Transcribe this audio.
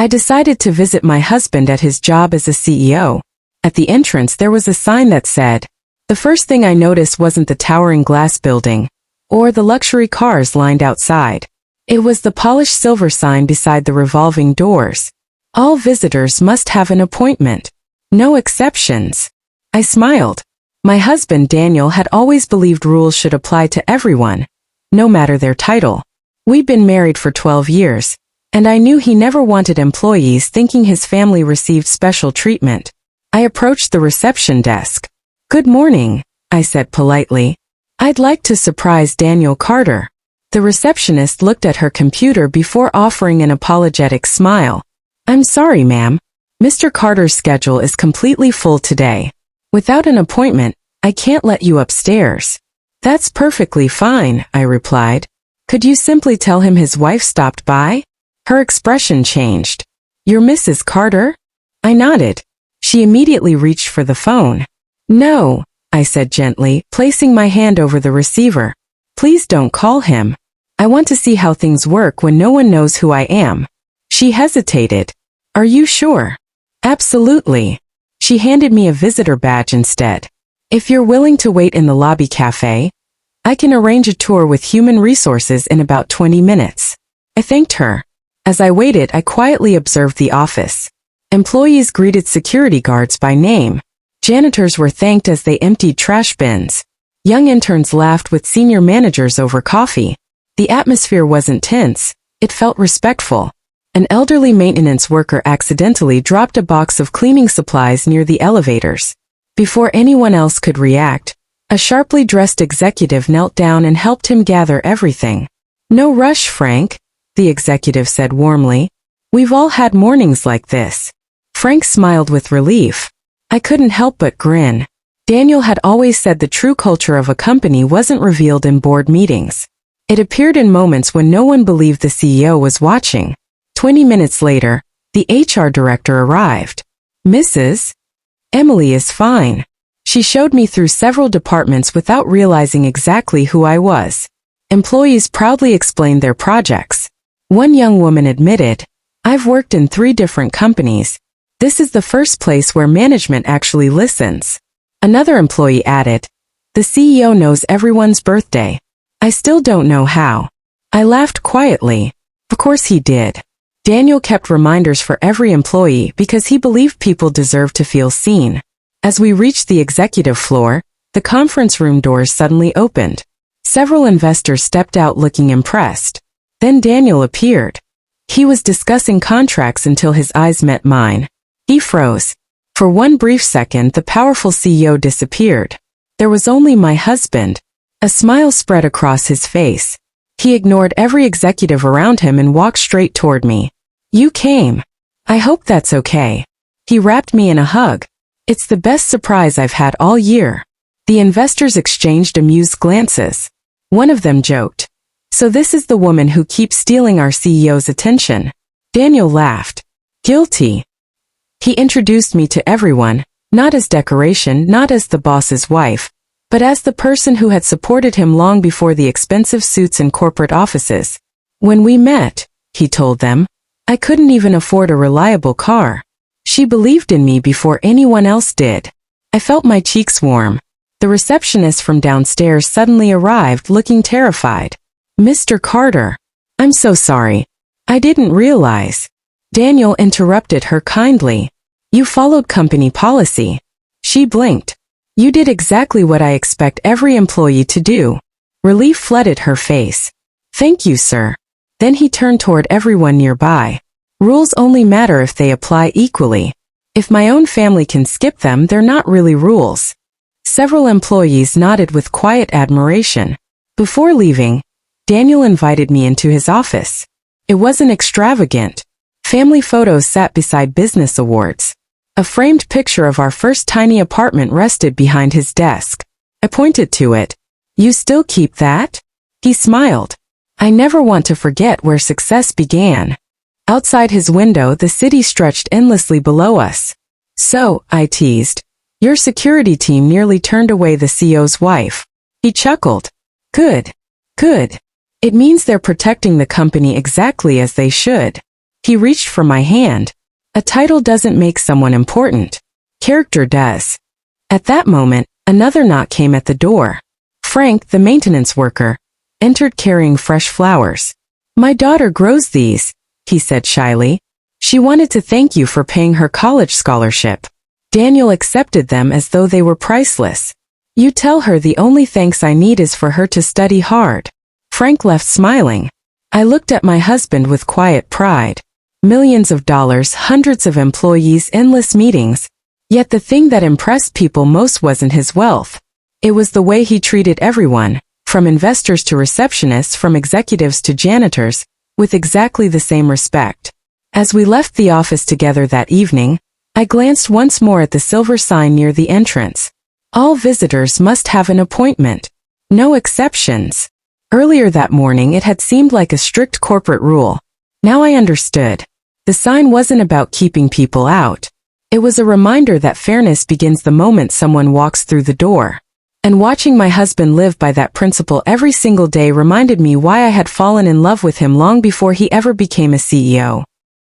I decided to visit my husband at his job as a CEO. At the entrance there was a sign that said, the first thing I noticed wasn't the towering glass building, or the luxury cars lined outside. It was the polished silver sign beside the revolving doors. All visitors must have an appointment. No exceptions. I smiled. My husband Daniel had always believed rules should apply to everyone, no matter their title. We'd been married for 12 years, and I knew he never wanted employees thinking his family received special treatment. I approached the reception desk. "Good morning," I said politely. "I'd like to surprise Daniel Carter." The receptionist looked at her computer before offering an apologetic smile. "I'm sorry, ma'am. Mr. Carter's schedule is completely full today. Without an appointment, I can't let you upstairs." "That's perfectly fine," I replied. "Could you simply tell him his wife stopped by?" Her expression changed. "You're Mrs. Carter?" I nodded. She immediately reached for the phone. "No," I said gently, placing my hand over the receiver. "Please don't call him. I want to see how things work when no one knows who I am." She hesitated. "Are you sure?" "Absolutely." She handed me a visitor badge instead. "If you're willing to wait in the lobby cafe, I can arrange a tour with human resources in about 20 minutes. I thanked her. As I waited, I quietly observed the office. Employees greeted security guards by name. Janitors were thanked as they emptied trash bins. Young interns laughed with senior managers over coffee. The atmosphere wasn't tense, it felt respectful. An elderly maintenance worker accidentally dropped a box of cleaning supplies near the elevators. Before anyone else could react, a sharply dressed executive knelt down and helped him gather everything. "No rush, Frank," the executive said warmly. "We've all had mornings like this." Frank smiled with relief. I couldn't help but grin. Daniel had always said the true culture of a company wasn't revealed in board meetings. It appeared in moments when no one believed the CEO was watching. 20 minutes later, the HR director arrived. "Mrs. Emily is fine." She showed me through several departments without realizing exactly who I was. Employees proudly explained their projects. One young woman admitted, "I've worked in 3 different companies. This is the first place where management actually listens." Another employee added, "The CEO knows everyone's birthday. I still don't know how." I laughed quietly. Of course he did. Daniel kept reminders for every employee because he believed people deserved to feel seen. As we reached the executive floor, the conference room doors suddenly opened. Several investors stepped out looking impressed. Then Daniel appeared. He was discussing contracts until his eyes met mine. He froze. For one brief second, the powerful CEO disappeared. There was only my husband. A smile spread across his face. He ignored every executive around him and walked straight toward me. "You came. I hope that's okay." He wrapped me in a hug. "It's the best surprise I've had all year." The investors exchanged amused glances. One of them joked, "So this is the woman who keeps stealing our CEO's attention." Daniel laughed. "Guilty." He introduced me to everyone, not as decoration, not as the boss's wife, but as the person who had supported him long before the expensive suits in corporate offices. "When we met," he told them, "I couldn't even afford a reliable car. She believed in me before anyone else did." I felt my cheeks warm. The receptionist from downstairs suddenly arrived looking terrified. "Mr. Carter, I'm so sorry. I didn't realize." Daniel interrupted her kindly. "You followed company policy." She blinked. "You did exactly what I expect every employee to do." Relief flooded her face. "Thank you, sir." Then he turned toward everyone nearby. "Rules only matter if they apply equally. If my own family can skip them, they're not really rules." Several employees nodded with quiet admiration. Before leaving, Daniel invited me into his office. It wasn't extravagant. Family photos sat beside business awards. A framed picture of our first tiny apartment rested behind his desk. I pointed to it. "You still keep that?" He smiled. "I never want to forget where success began." Outside his window, the city stretched endlessly below us. "So," I teased, "your security team nearly turned away the CEO's wife." He chuckled. Good. It means they're protecting the company exactly as they should." He reached for my hand. A title doesn't make someone important. Character does. At that moment, another knock came at the door. Frank, the maintenance worker, entered carrying fresh flowers. "My daughter grows these," he said shyly. "She wanted to thank you for paying her college scholarship." Daniel accepted them as though they were priceless. "You tell her the only thanks I need is for her to study hard." Frank left smiling. I looked at my husband with quiet pride. Millions of dollars, hundreds of employees, endless meetings. Yet the thing that impressed people most wasn't his wealth. It was the way he treated everyone, from investors to receptionists, from executives to janitors, with exactly the same respect. As we left the office together that evening, I glanced once more at the silver sign near the entrance. All visitors must have an appointment. No exceptions. Earlier that morning it had seemed like a strict corporate rule. Now I understood. The sign wasn't about keeping people out. It was a reminder that fairness begins the moment someone walks through the door. And watching my husband live by that principle every single day reminded me why I had fallen in love with him long before he ever became a CEO.